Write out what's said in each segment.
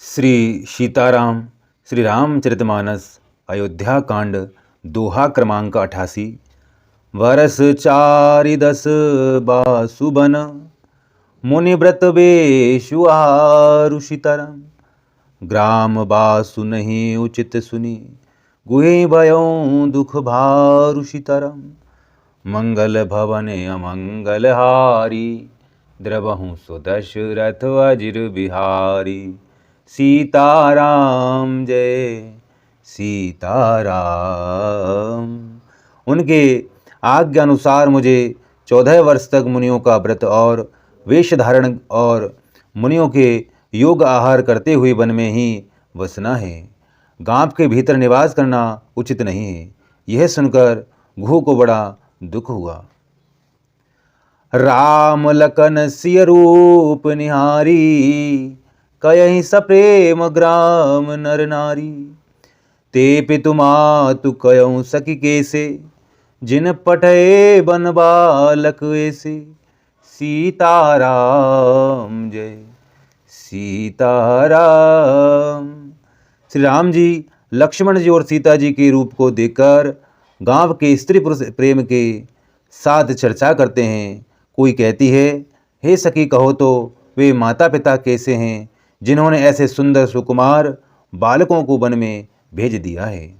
श्री सीताराम श्री रामचरितमानस अयोध्या कांड दोहा क्रमांक 88। वर्ष 410 बासुबन मुनिव्रत बेशु आहारु सीताराम। ग्राम बासु नहीं उचित सुनी गुहे भयों दुख भारु सीताराम। मंगल भवन अमंगल हारी द्रवहु सो दशरथ अजिर बिहारी। सीताराम जय सीताराम। उनके आज्ञा अनुसार मुझे 14 वर्ष तक मुनियों का व्रत और वेश धारण और मुनियों के योग आहार करते हुए वन में ही बसना है। गांव के भीतर निवास करना उचित नहीं है। यह सुनकर घू को बड़ा दुख हुआ। राम लखन सिय रूप निहारी कयहि सप्रेम ग्राम नर नारी। ते पितु मातु कयऊ सखी कैसे जिन पठे बन बालक ऐसे। सीताराम जय सीताराम। श्री राम जी लक्ष्मण जी और सीता जी के रूप को देखकर गांव के स्त्री पुरुष प्रेम के साथ चर्चा करते हैं। कोई कहती है, हे सखी कहो तो वे माता पिता कैसे हैं जिन्होंने ऐसे सुंदर सुकुमार बालकों को वन में भेज दिया है।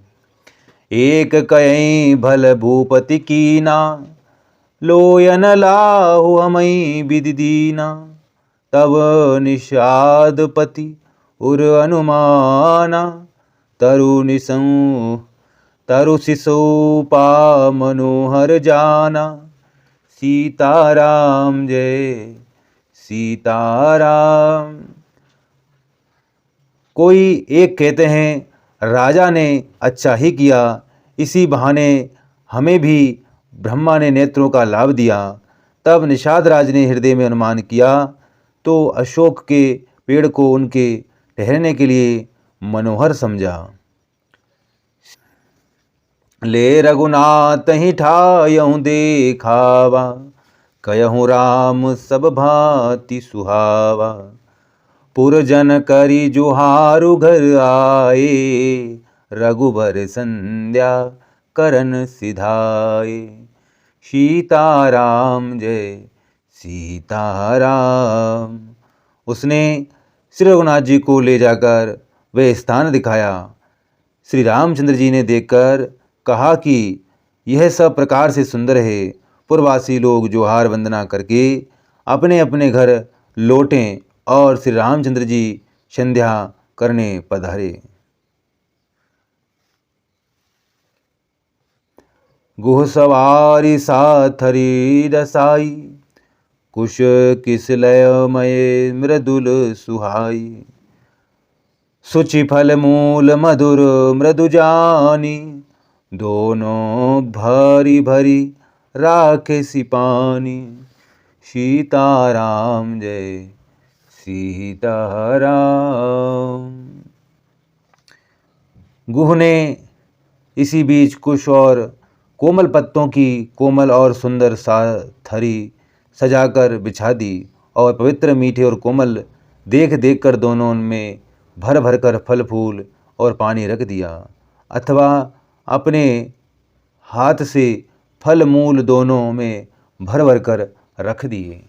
एक कहीं भल भूपति कीना लोयन लाहु हमई विधि दीना। तब निषाद पति उर अनुमाना तरु शिशोपा मनोहर जाना। सीताराम जय सीताराम। कोई एक कहते हैं, राजा ने अच्छा ही किया, इसी बहाने हमें भी ब्रह्मा ने नेत्रों का लाभ दिया। तब निषाद राज ने हृदय में अनुमान किया तो अशोक के पेड़ को उनके ठहरने के लिए मनोहर समझा। ले रघुनाथ ही ठायहु देखावा कयहु राम सब भांति सुहावा। पुरजन करी जुहारु घर आए रघुबर संध्या करन सिधाए। सीताराम जय सीताराम। उसने श्री रघुनाथ जी को ले जाकर वह स्थान दिखाया। श्री रामचंद्र जी ने देखकर कहा कि यह सब प्रकार से सुंदर है। पुरवासी लोग जोहार वंदना करके अपने अपने घर लौटें और श्री रामचंद्र जी संध्या करने पधारे। गुह सवारी साथरी दसाई कुश किस लय मय मृदुल सुहाई। सुचि फल मूल मधुर मृदु जानी दोनों भरी भरी राखे सिपानी। सीताराम जय सीताराम। गुह ने इसी बीच कुश और कोमल पत्तों की कोमल और सुंदर सा थरी सजाकर बिछा दी और पवित्र मीठे और कोमल देख देख कर दोनों में भर भर कर फल फूल और पानी रख दिया, अथवा अपने हाथ से फल मूल दोनों में भर भर कर रख दिए।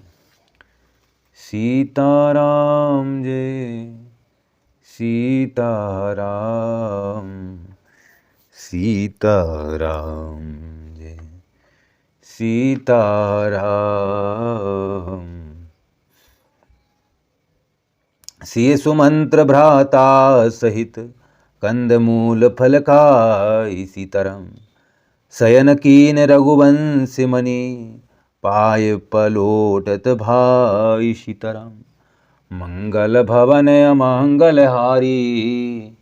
सीताराम जय सीताराम सीताराम जय सीताराम। सिय सुमंत्र भ्राता सहित कंदमूल फल खाई सीताराम। शयन कीन रघुवंश मणि पाय पलोटत भाई सीताराम। मंगल भवन अमंगल हारी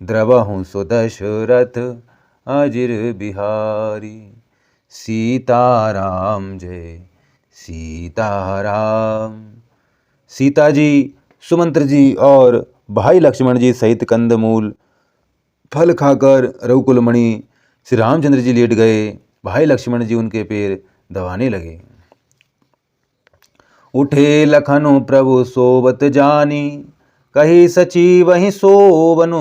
द्रवहु सो दशरथ अजिर बिहारी। सीताराम जय सीताराम। सीता जी सुमंत्र जी और भाई लक्ष्मण जी सहित कंदमूल फल खाकर रघुकुलमणि श्री रामचंद्र जी लेट गए। भाई लक्ष्मण जी उनके पैर दबाने लगे। उठे लखनु प्रभु सोबत जानी कही सची वही सोवनु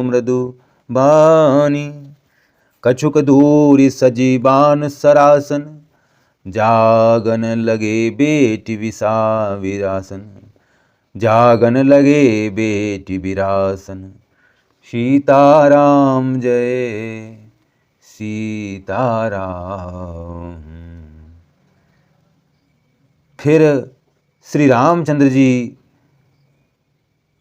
मृदु बानी। कछुक दूरी सजीबान सरासन, जागन लगे बेटी विरासन। जागन लगे बेटी विरासन। सीताराम जय सीताराम। फिर श्री रामचंद्र जी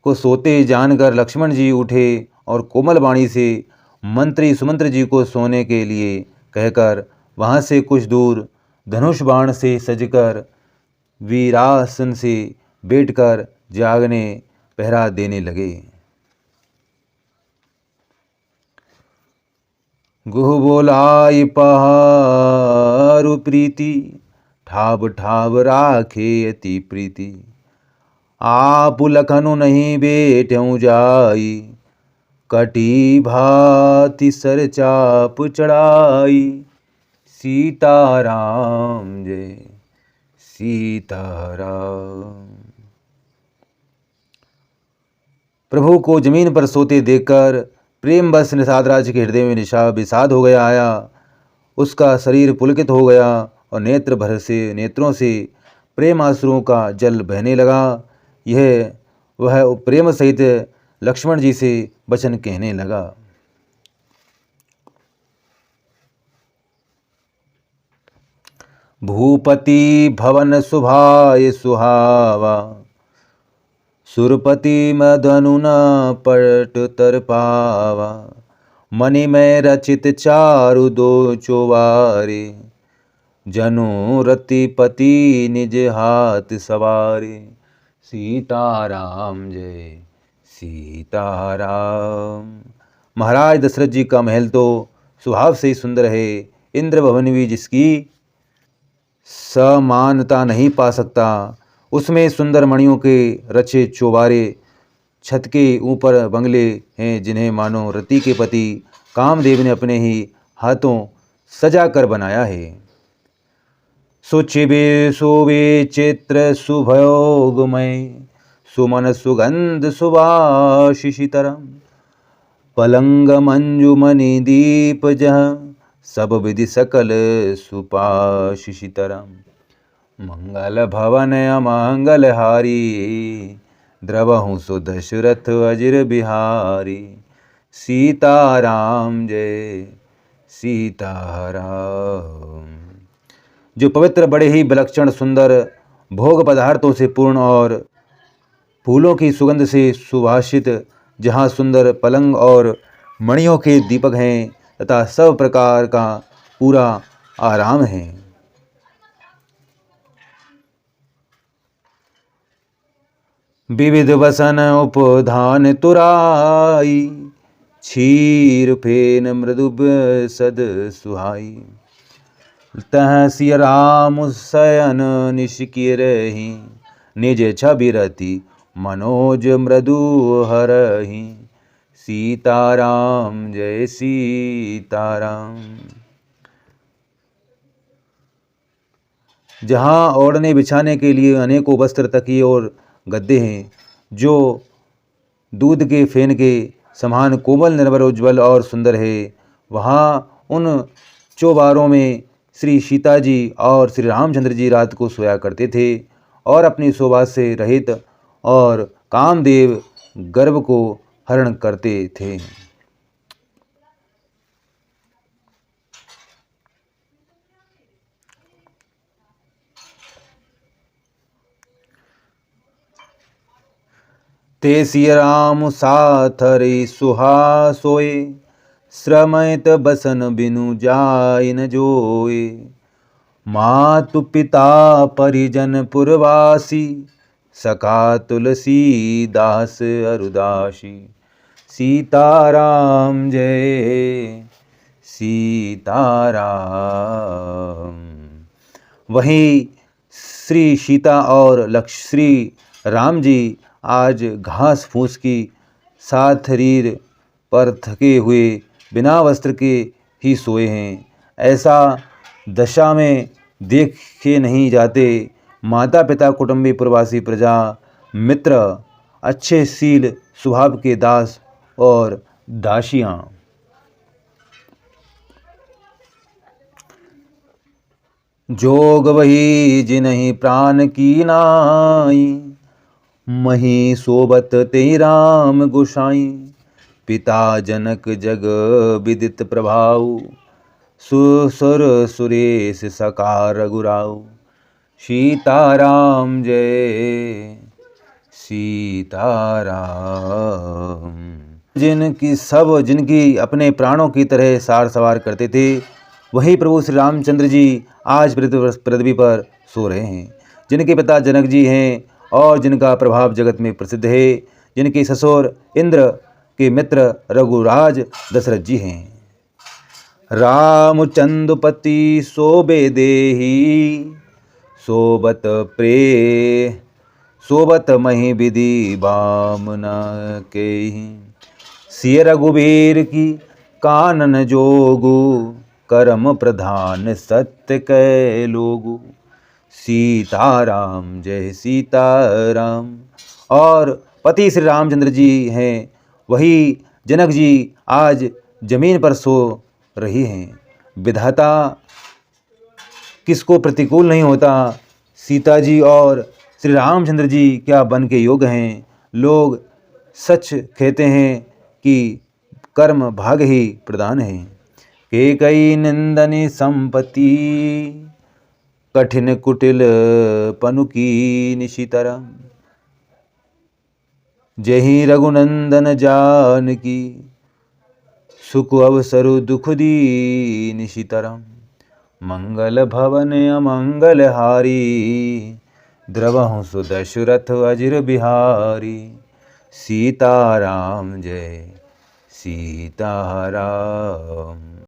को सोते जानकर लक्ष्मण जी उठे और कोमल वाणी से मंत्री सुमंत्र जी को सोने के लिए कहकर वहाँ से कुछ दूर धनुष बाण से सजकर वीरासन से बैठकर जागने पहरा देने लगे। गुह बोलाई पहारु प्रीति, ठाब ठाब राखे अति प्रीति। आप लखनु नहीं बेठ्यऊ जाई, कटी भाति सर चाप चढ़ाई। सीताराम जय सीताराम। प्रभु को जमीन पर सोते देखकर प्रेम बस निषादराज के हृदय में विषाद हो गया आया। उसका शरीर पुलकित हो गया और नेत्रों से प्रेम आंसुओं का जल बहने लगा। वह प्रेम सहित लक्ष्मण जी से वचन कहने लगा। भूपति भवन सुभाय सुहावा, सुरपति मदनु न पट तर पावा। मणि में रचित चारु दो चोवारे, जनु रतिपति निज हाथ सवारे। सीताराम जय सीताराम। महाराज दशरथ जी का महल तो स्वभाव से ही सुंदर है, इंद्र भवन भी जिसकी समानता नहीं पा सकता। उसमें सुंदर मणियों के रचे चौबारे, छत के ऊपर बंगले हैं जिन्हें मानो रति के पति कामदेव ने अपने ही हाथों सजा कर बनाया है। सुचिबे शोभे चित्र सुभयोगमय, सुमन सुगंध सुभाषिशितरम। पलंग मंजुमणि दीप जह, सब विधि सकल सुपाशिशितरम। मंगल भवन अमंगल हारी, द्रवहु सो दशरथ अजिर बिहारी। सीताराम जय सीताराम। जो पवित्र बड़े ही विलक्षण सुंदर भोग पदार्थों से पूर्ण और फूलों की सुगंध से सुभाषित, जहाँ सुंदर पलंग और मणियों के दीपक हैं तथा सब प्रकार का पूरा आराम है। विविध वसन उपधान तुराई, क्षीर फेन मृदु सद सुहाई। तह सिय राम शयन निशिकिय रही, निज छवि रति मनोज मृदु हरहि। सीताराम जय सीताराम। जहाँ ओढ़ने बिछाने के लिए अनेकों वस्त्र, तकिए और गद्दे हैं, जो दूध के फेन के समान कोमल, निर्मल, उज्ज्वल और सुंदर है, वहाँ उन चौबारों में श्री सीता जी और श्री रामचंद्र जी रात को सोया करते थे और अपनी शोभा से रहित और कामदेव गर्भ को हरण करते थे। ते सिय राम साथरे सुहा सोए, श्रमित बसन बिनु जाय न जोए। मातु पिता परिजन पुरवासी, सखा तुलसी दास अरुदासी। सीताराम जय सीताराम। वहीं श्री सीता और श्री राम जी आज घास फूस की साथ शरीर पर थके हुए बिना वस्त्र के ही सोए हैं। ऐसा दशा में देखे नहीं जाते। माता पिता, कुटुंबी, प्रवासी, प्रजा, मित्र अच्छे शील स्वभाव के दास और दासियां। जोग वही जिन्हि प्राण की नाई, मही सोबत ते राम गोसाई। पिता जनक जग विदित प्रभाव, सुर सुरेश सका रघुराव। सीताराम जय सीताराम। जिनकी अपने प्राणों की तरह सार सवार करते थे, वही प्रभु श्री रामचंद्र जी आज पृथ्वी पर सो रहे हैं। जिनके पिता जनक जी हैं और जिनका प्रभाव जगत में प्रसिद्ध है, जिनके ससुर इंद्र के मित्र रघुराज दशरथ जी हैं। रामचंद्रपति सोबे देही, सोबत मही विधि बामना केहि। सिय रघुबीर की कानन जोगु, कर्म प्रधान सत्य कै लोगु। सीताराम जय सीताराम। और पति श्री रामचंद्र जी हैं, वही जनक जी आज जमीन पर सो रही हैं। विधाता किसको प्रतिकूल नहीं होता। सीता जी और श्री रामचंद्र जी क्या बन के योग हैं। लोग सच कहते हैं कि कर्म भाग ही प्रदान है। के कई निंदनी संपत्ति, कठिन कुटिल पनु की निशितरम। जही रघुनंदन जानकी, सुख अवसरु दुख दी निशितरम। मंगल भवन अमंगल हारी, द्रवहु सुदशरथ अजिर बिहारी। सीताराम जय सीताराम।